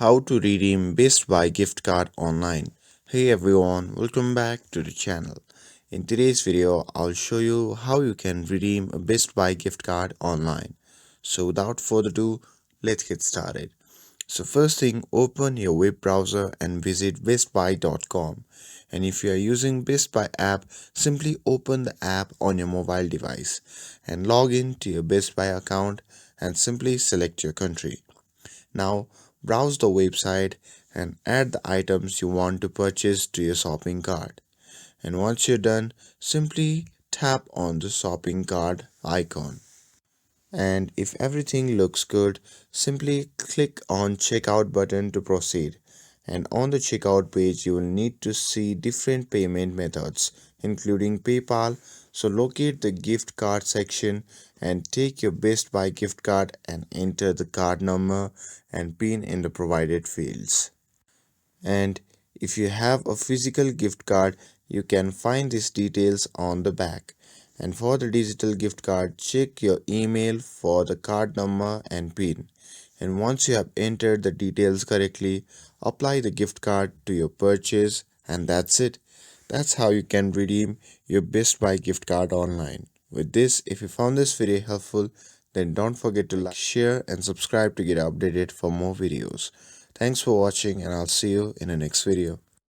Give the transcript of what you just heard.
How to redeem Best Buy gift card online. Hey everyone, welcome back to the channel. In today's video, I'll show you how you can redeem a Best Buy gift card online. So without further ado, let's get started. So first thing, open your web browser and visit bestbuy.com. And if you are using Best Buy app, simply open the app on your mobile device and log in to your Best Buy account and simply select your country. Now, browse the website and add the items you want to purchase to your shopping cart. And once you're done, simply tap on the shopping cart icon. And if everything looks good, simply click on checkout button to proceed. And on the checkout page, you will need to see different payment methods, including PayPal. So locate the gift card section and take your Best Buy gift card and enter the card number and PIN in the provided fields. And if you have a physical gift card, you can find these details on the back. And for the digital gift card, check your email for the card number and PIN. And once you have entered the details correctly, apply the gift card to your purchase, and that's it. That's how you can redeem your Best Buy gift card online. With this, if you found this video helpful, then don't forget to like, share, and subscribe to get updated for more videos. Thanks for watching, and I'll see you in the next video.